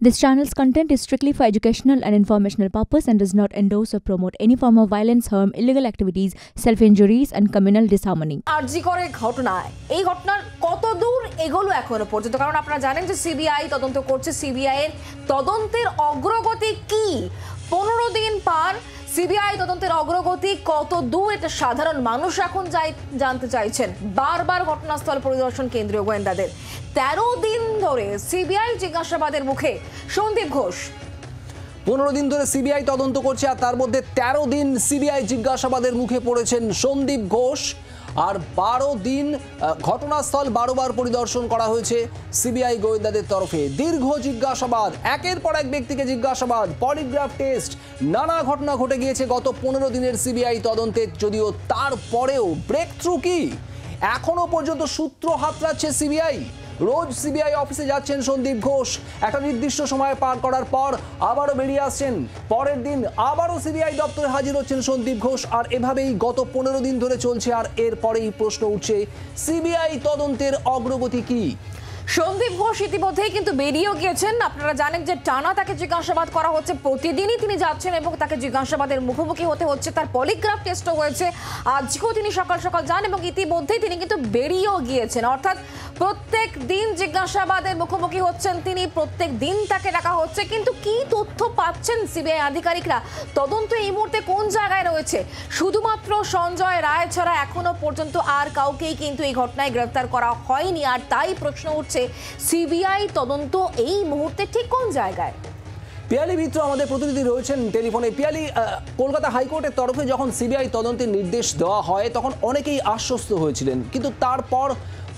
This channel's content is strictly for educational and informational purpose and does not endorse or promote any form of violence, harm, illegal activities, self-injuries and communal disharmony. আরজি করে ঘটনা এই ঘটনার কত দূর এগোলো এখনো পর্যন্ত, কারণ আপনারা জানেন যে সিবিআই তদন্ত করছে। সিবিআই এর তদন্তের অগ্রগতি কি? 15 দিন পার সিবিআই তদন্তের অগ্রগতি কত দূর এটা সাধারণ মানুষ এখন জানতে চাইছেন। বারবার ঘটনাস্থল পরিদর্শন কেন্দ্রীয় গোয়েন্দাদের। 13 দিন ধরে সিবিআই জিজ্ঞাসাবাদের মুখে সন্দীপ ঘোষ। 15 দিন ধরে সিবিআই তদন্ত করছে আর তার মধ্যে 13 দিন সিবিআই জিজ্ঞাসাবাদের মুখে পড়েছেন সন্দীপ ঘোষ। আর 12 দিন ঘটনাস্থল 12 বার পরিদর্শন করা হয়েছে সিবিআই গোয়েন্দাদের তরফে। দীর্ঘ জিজ্ঞাসাবাদ, একের পর এক ব্যক্তিকে জিজ্ঞাসাবাদ, পলিগ্রাফ টেস্ট, নানা ঘটনা ঘটে গিয়েছে গত 15 দিনের সিবিআই তদন্তে। যদিও তারপরেও ব্রেক থ্রু কি? এখনো পর্যন্ত সূত্র হাতড়াচ্ছে সিবিআই। রোজ সিবিআই অফিসে যাচ্ছেন সন্দীপ ঘোষ, একটা নির্দিষ্ট সময় পার করার পর আবারও বেরিয়ে আসছেন। পরের দিন আবারও সিবিআই দপ্তরে হাজির হচ্ছেন সন্দীপ ঘোষ। আর এভাবেই গত 15 দিন ধরে চলছে। আর এরপরেই প্রশ্ন উঠছে, সিবিআই তদন্তের অগ্রগতি কি? সন্দীপ ঘোষ ইতিমধ্যেই কিন্তু বেরিয়েও গিয়েছেন। আপনারা জানেন যে টানা তাকে জিজ্ঞাসাবাদ করা হচ্ছে, প্রতিদিনই তিনি যাচ্ছেন এবং তাকে জিজ্ঞাসাবাদের মুখোমুখি হতে হচ্ছে। তার পলিগ্রাফ টেস্টও হয়েছে, আজকেও তিনি সকাল সকাল যান এবং ইতিমধ্যেই তিনি কিন্তু বেরিয়েও গিয়েছেন। অর্থাৎ প্রত্যেক দিন জিজ্ঞাসাবাদের মুখোমুখি হচ্ছেন তিনি, প্রত্যেক দিন তাকে ডাকা হচ্ছে। কিন্তু কি তথ্য পাচ্ছেন সিবিআই আধিকারিকরা? তদন্ত এই মুহূর্তে কোন জায়গায় রয়েছে? শুধুমাত্র সঞ্জয় রায় ছাড়া এখনো পর্যন্ত আর কাউকেই কিন্তু এই ঘটনায় গ্রেফতার করা হয়নি। আর তাই প্রশ্ন উঠছে, সিবিআই তদন্ত এই মুহূর্তে ঠিক কোন জায়গায়? পিয়ালি মিত্র আমাদের প্রতিনিধি রয়েছেন টেলিফোনে। পিয়ালি, কলকাতা হাইকোর্টের তরফে যখন সিবিআই তদন্তের নির্দেশ দেওয়া হয় তখন অনেকেই আশ্বস্ত হয়েছিলেন, কিন্তু তারপর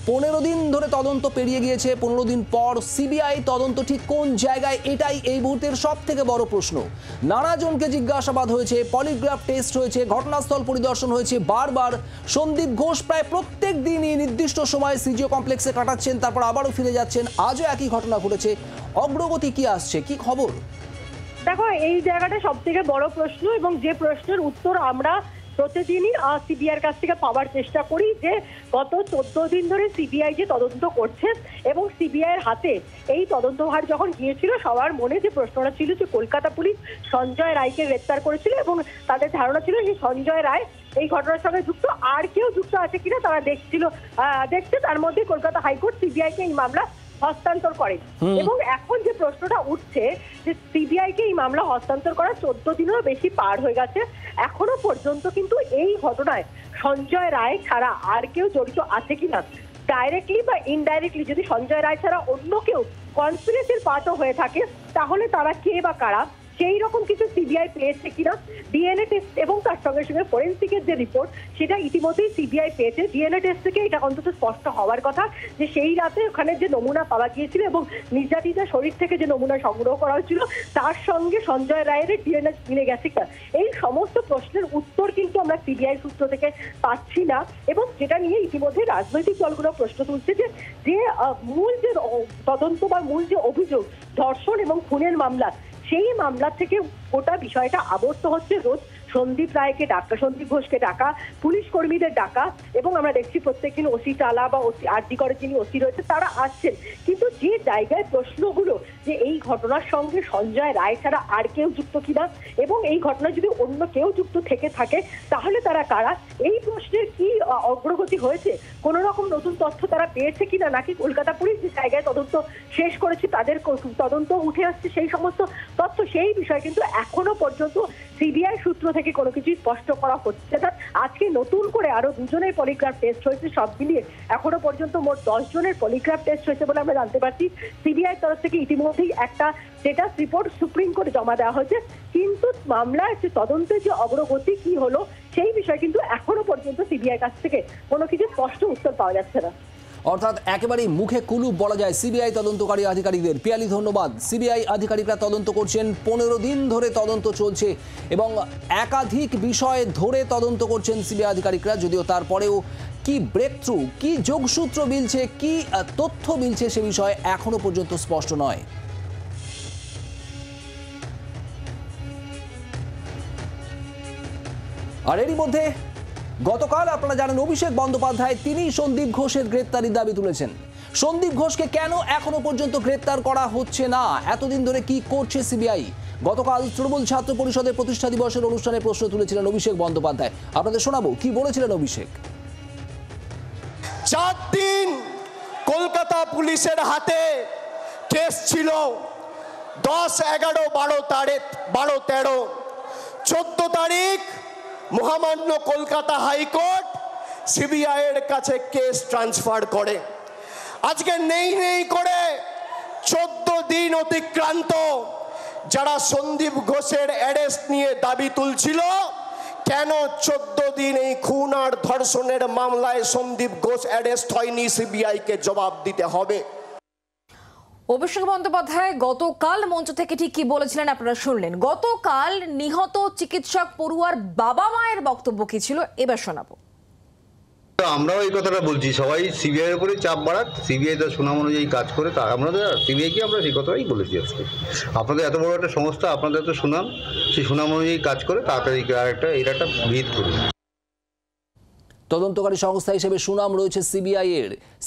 15 দিন ধরে তদন্ত পেরিয়ে গিয়েছে। 15 দিন পর সিবিআই তদন্ত ঠিক কোন জায়গায়, এটাই এই মুহূর্তের সব থেকে বড় প্রশ্ন। নানা জনকে জিজ্ঞাসাবাদ হয়েছে, পলিগ্রাফ টেস্ট হয়েছে, ঘটনাস্থল পরিদর্শন হয়েছে বারবার। সন্দীপ ঘোষ প্রায় প্রত্যেক দিনই নির্দিষ্ট সময় সিজিও কমপ্লেক্সে কাটাচ্ছেন, তারপর আবারও ফিরে যাচ্ছেন। আজও একই ঘটনা ঘটেছে। অগ্রগতি কি আসছে, কি খবর? দেখো, এই জায়গাটা সব থেকে বড় প্রশ্ন এবং যে প্রশ্নের উত্তর আমরা প্রতিদিনই সিবিআইয়ের কাছ থেকে পাওয়ার চেষ্টা করি, যে গত 14 দিন ধরে সিবিআই যে তদন্ত করছে এবং সিবিআইয়ের হাতে এই তদন্তভার যখন গিয়েছিল, সবার মনে যে প্রশ্নটা ছিল যে কলকাতা পুলিশ সঞ্জয় রায়কে গ্রেফতার করেছিল এবং তাদের ধারণা ছিল যে সঞ্জয় রায় এই ঘটনার সঙ্গে যুক্ত, আর কেউ যুক্ত আছে কিনা তারা দেখছে। তার মধ্যে কলকাতা হাইকোর্ট সিবিআইকে এই মামলা হস্তান্তর করে। এবং এখন যে প্রশ্নটা উঠছে যে সিবিআইকে এই মামলা হস্তান্তর করা 14 দিনেরও বেশি পার হয়ে গেছে, এখনো পর্যন্ত কিন্তু এই ঘটনায় সঞ্জয় রায় ছাড়া আর কেউ জড়িত আছে কিনা, ডাইরেক্টলি বা ইনডাইরেক্টলি যদি সঞ্জয় রায় ছাড়া অন্য কেউ কনস্পিরেসির পার্টও হয়ে থাকে, তাহলে তারা কে বা কারা, সেই রকম কিছু সিবিআই পেয়েছে কিনা। ডিএনএ টেস্ট এবং তার সঙ্গে সঙ্গে ফরেন্সিকের যে রিপোর্ট, সেটা ইতিমধ্যেই সিবিআই পেয়েছে। ডিএনএ টেস্ট থেকে এটা অন্তত স্পষ্ট হওয়ার কথা যে সেই রাতে ওখানে যে নমুনা পাওয়া গিয়েছিল এবং নির্যাতিতার শরীর থেকে যে নমুনা সংগ্রহ করা হয়েছিল, তার সঙ্গে সঞ্জয় রায়ের ডিএনএ মিলে গেছে কিনা। এই সমস্ত প্রশ্নের উত্তর কিন্তু আমরা সিবিআই সূত্র থেকে পাচ্ছি না। এবং যেটা নিয়ে ইতিমধ্যে রাজনৈতিক দলগুলো প্রশ্ন তুলছে যে মূল যে তদন্ত বা মূল যে অভিযোগ ধর্ষণ এবং খুনের মামলা, সেই মামলা থেকে গোটা বিষয়টা আবর্ত হচ্ছে রোজ সন্দীপ রায়কে ডাকা, সন্দীপ ঘোষকে ডাকা, পুলিশ কর্মীদের ডাকা। এবং আমরা দেখছি প্রত্যেকদিন ওসি টালা বা আরজি করে যিনি ওসি রয়েছে তারা আসছেন। কিন্তু যে জায়গায় প্রশ্নগুলো যে এই ঘটনার সঙ্গে সঞ্জয় রায় ছাড়া আর কেউ যুক্ত কিনা এবং এই ঘটনায় যদি অন্য কেউ যুক্ত থেকে থাকে তাহলে তারা কারা, এই প্রশ্নের কি অগ্রগতি হয়েছে, কোন রকম নতুন তথ্য তারা পেয়েছে কিনা, নাকি কলকাতা পুলিশ যে জায়গায় তদন্ত শেষ করেছে তাদের তদন্ত উঠে আসছে সেই সমস্ত তথ্য, সেই বিষয় কিন্তু এখনো পর্যন্ত সিবিআই সূত্র থেকে কোনো কিছু স্পষ্ট করা হচ্ছে না। আজকে নতুন করে আরো 2 জনের পলিগ্রাফ টেস্ট হয়েছে, সব মিলিয়ে এখনো পর্যন্ত মোট 10 জনের পলিগ্রাফ টেস্ট হয়েছে বলে আমরা জানতে পারছি। সিবিআই তরফ থেকে ইতিমধ্যেই একটা স্ট্যাটাস রিপোর্ট সুপ্রিম কোর্টে জমা দেওয়া হয়েছে, কিন্তু মামলার যে তদন্তের যে অগ্রগতি কি হলো সেই বিষয় কিন্তু এখনো পর্যন্ত সিবিআই কাছ থেকে কোনো কিছু স্পষ্ট উত্তর পাওয়া যাচ্ছে না। অর্থাৎ একেবারেই মুখে কুলুপ বলা যায় সিবিআই তদন্তকারী আধিকারিকদের। পিয়ালি, ধন্যবাদ। সিবিআই আধিকারিকরা তদন্ত করছেন, 15 দিন ধরে তদন্ত চলছে এবং একাধিক বিষয় ধরে তদন্ত করছেন সিবিআই আধিকারিকরা। যদিও তারপরেও কি ব্রেক থ্রু, কি যোগসূত্র মিলছে, কি তথ্য মিলছে সে বিষয়ে এখনো পর্যন্ত স্পষ্ট নয়। আর এরই মধ্যে গতকাল আপনারা জানেন অভিষেক বন্দ্যোপাধ্যায় তিনি সন্দীপ ঘোষের গ্রেপ্তারির দাবি তুলেছেন। সন্দীপ ঘোষকে কেন এখনো পর্যন্ত গ্রেপ্তার করা হচ্ছে না? এতদিন ধরে কি করছে সিবিআই? গতকাল তৃণমূল ছাত্র পরিষদের প্রতিষ্ঠা দিবসের অনুষ্ঠানে প্রশ্ন তুলেছিলেন অভিষেক বন্দ্যোপাধ্যায়। আপনাদের শোনাবো কি বলেছিলেন অভিষেক। 4 দিন কলকাতা পুলিশের হাতে কেস ছিল, 10, 11, 12, 13, 14 তারিখ মহামান্য কলকাতা হাইকোর্ট সিবিআই এর কাছে কেস ট্রান্সফার করে। আজকে নেই করে 14 দিন অতিক্রান্ত। যারা সন্দীপ ঘোষের অ্যারেস্ট নিয়ে দাবি তুলছিল, কেন 14 দিন এই খুন আর ধর্ষণের মামলায় সন্দীপ ঘোষ অ্যারেস্ট হয়নি? সিবিআই কে জবাব দিতে হবে। অভিষেক বন্দ্যোপাধ্যায় গতকাল মঞ্চ থেকে ঠিক কি বলেছিলেন আপনারা শুনলেন। গতকাল নিহত চিকিৎসক পড়ুয়ার বাবা মায়ের বক্তব্য কি ছিল এবার শোনাবো। আমরাও এই কথাটা বলছি, সবাই সিবিআই এর উপরে চাপ বাড়াক, সিবিআই তার সুনাম অনুযায়ী কাজ করে, তা আমাদের সিবিআইকে আমরা সেই কথাই বলেছি। আজকে আপনাদের এত বড় একটা সংস্থা, আপনাদের এত সুনাম, সেই সুনাম অনুযায়ী কাজ করে তাড়াতাড়ি এটা একটা ভিত করুন। তদন্তকারী সংস্থা হিসেবে সুনাম রয়েছে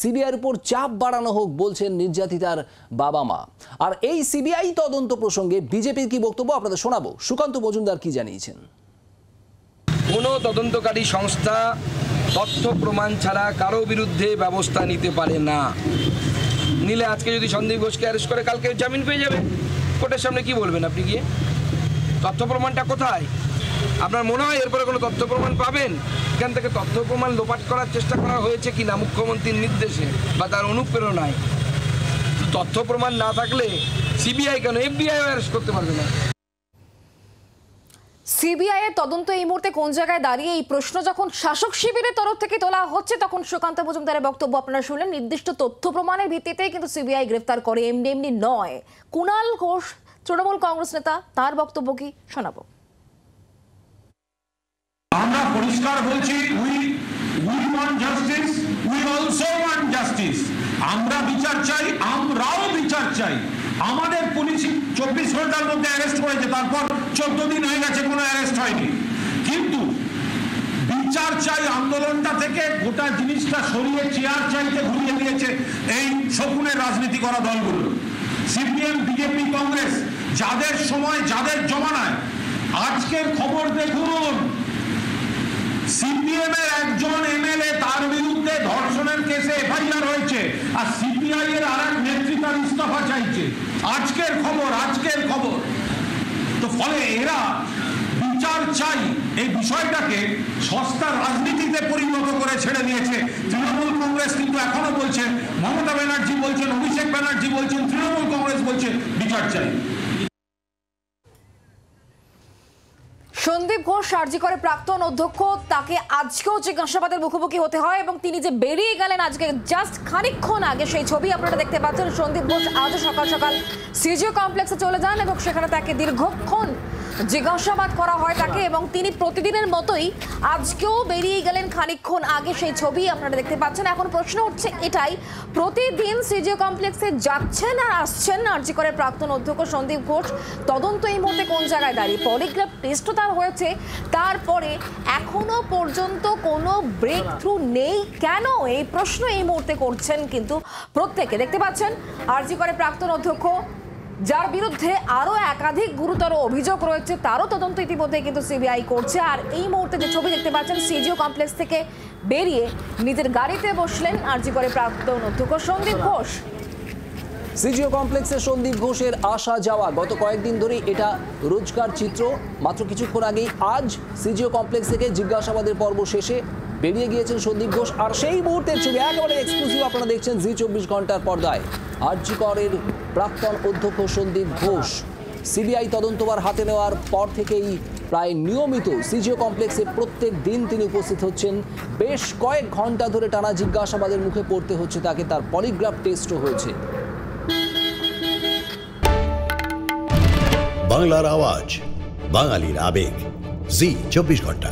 সিবিআইয়ের উপর চাপ বাড়ানো হোক বলছেন নির্যাতিতার বাবা মা। আর এই সিবিআই তদন্ত প্রসঙ্গে বিজেপির কি বক্তব্য আপনাদের শোনাবো। সুকান্ত মজুমদার কি জানিয়েছেন। কোনো তদন্তকারী সংস্থা তথ্য প্রমাণ ছাড়া কারো বিরুদ্ধে ব্যবস্থা নিতে পারে না। নিলে আজকে যদি সন্দীপ ঘোষকে অ্যারেস্ট করে কালকে জামিন পেয়ে যাবে। কোর্টের সামনে কি বলবেন আপনি গিয়ে? তথ্য প্রমাণটা কোথায়? আপনার মনে হয় এরপরে কোনো তথ্য প্রমাণ পাবেন? এখান থেকে তথ্য প্রমাণ লোপাট করার চেষ্টা করা হয়েছে কিনা মুখ্যমন্ত্রীর নির্দেশে বা তার অনুপ্রেরণায়? তথ্য প্রমাণ না থাকলে সিবিআই কেন এফবিআই অ্যারেস্ট করতে পারবে না? সিবিআই এর তদন্ত এই মুহূর্তে কোন জায়গায় দাঁড়িয়ে, এই প্রশ্ন যখন শাসক শিবিরের তরফ থেকে তোলা হচ্ছে, তখন সুকান্ত মজুমদারের বক্তব্য আপনারা শুনলেন। নির্দিষ্ট তথ্য প্রমাণের ভিত্তিতে কিন্তু সিবিআই গ্রেফতার করে, এমনি নয়। কুণাল ঘোষ তৃণমূল কংগ্রেস নেতা, তার বক্তব্য কি শোনাবো। আমরা পরিষ্কার বলছি, we want justice, we also want justice. আমরা বিচার চাই, আমরাও বিচার চাই। আমাদের পুলিশ 24 ঘন্টার মধ্যে অ্যারেস্ট করেছে, তারপর 14 দিন হয়ে গেছে কোনো অ্যারেস্ট হয়নি। কিন্তু বিচার চাই আন্দোলনটা থেকে গোটা জিনিসটা সরিয়ে চেয়ার চাইতে ঘুরিয়ে দিয়েছে এই শকুনের রাজনীতি করা দলগুলো, সিপিএম, বিজেপি, কংগ্রেস, যাদের সময় যাদের জমানায়। আজকের খবর দেখুন, সিপিএম এর একজন এমএলএ, তার বিরুদ্ধে ধর্ষণের কেসে এফআইআর হয়েছে, আর সিপিআই এর আরেক নেত্রী তার ইস্তফা চাইছে। আজকের খবর। তো ফলে এরা বিচার চাই এই বিষয়টাকে সস্তা রাজনীতিতে পরিণত করে ছেড়ে দিয়েছে। তৃণমূল কংগ্রেস কিন্তু এখনো বলছে, মমতা ব্যানার্জি বলছেন, অভিষেক ব্যানার্জি বলছেন, তৃণমূল কংগ্রেস বলছে বিচার চাই। সন্দীপ ঘোষ আরজি করে প্রাক্তন অধ্যক্ষ, তাকে আজকেও জিজ্ঞাসাবাদের মুখোমুখি হতে হয় এবং তিনি যে বেরিয়ে গেলেন আজকে জাস্ট খানিকক্ষণ আগে, সেই ছবি আপনারা দেখতে পাচ্ছেন। সন্দীপ ঘোষ আজও সকাল সকাল সিজিও কমপ্লেক্সে চলে যান এবং সেখানে তাকে দীর্ঘক্ষণ জিজ্ঞাসাবাদ করা হয় তাকে, এবং তিনি প্রতিদিনের মতোই আজকেও বেরিয়ে গেলেন খানিকক্ষণ আগে, সেই ছবি আপনারা দেখতে পাচ্ছেন। এখন প্রশ্ন উঠছে এটাই, প্রতিদিন সিজিও কমপ্লেক্সে যাচ্ছেন আর আসছেন আরজি করে প্রাক্তন অধ্যক্ষ সন্দীপ ঘোষ, তদন্ত এই মুহূর্তে কোন জায়গায় দাঁড়িয়ে? পলিগ্রাফ টেস্টও তার হয়েছে, তারপরে এখনো পর্যন্ত কোনো ব্রেক থ্রু নেই কেন? এই প্রশ্ন এই মুহূর্তে করছেন কিন্তু প্রত্যেকে। দেখতে পাচ্ছেন আরজি করে প্রাক্তন অধ্যক্ষ, যার বিরুদ্ধে আরো একাধিক গুরুতর অভিযোগ রয়েছে, তারও তদন্ত ইতিমধ্যে কিন্তু সিবিআই করছে। আর এই মুহূর্তে যে ছবি দেখতে পাচ্ছেন, সিজিও কমপ্লেক্স থেকে বেরিয়ে নিজের গাড়িতে বসলেন আরজি করে প্রাক্তন অধ্যক্ষ সন্দীপ ঘোষ। সিজিও কমপ্লেক্সে সন্দীপ ঘোষের আসা যাওয়া গত কয়েকদিন ধরেই এটা রোজকার চিত্র। মাত্র কিছুক্ষণ আগেই আজ সিজিও কমপ্লেক্স থেকে জিজ্ঞাসাবাদের পর্ব শেষে বেরিয়ে গিয়েছেন সন্দীপ ঘোষ। আর সেই মুহূর্তের ছবি একেবারে এক্সক্লুসিভ আপনারা দেখছেন জি 24 ঘন্টার পর্দায়। আরজি করের প্রাক্তন অধ্যক্ষ সন্দীপ ঘোষ সিবিআই তদন্তভার হাতে নেওয়ার পর থেকেই প্রায় নিয়মিত সিজিও কমপ্লেক্সে প্রত্যেক দিন তিনি উপস্থিত হচ্ছেন। বেশ কয়েক ঘন্টা ধরে টানা জিজ্ঞাসাবাদের মুখে পড়তে হচ্ছে তাকে, তার পলিগ্রাফ টেস্টও হয়েছে। বাংলার আওয়াজ, বাঙালির আবেগ, জি 24 ঘন্টা।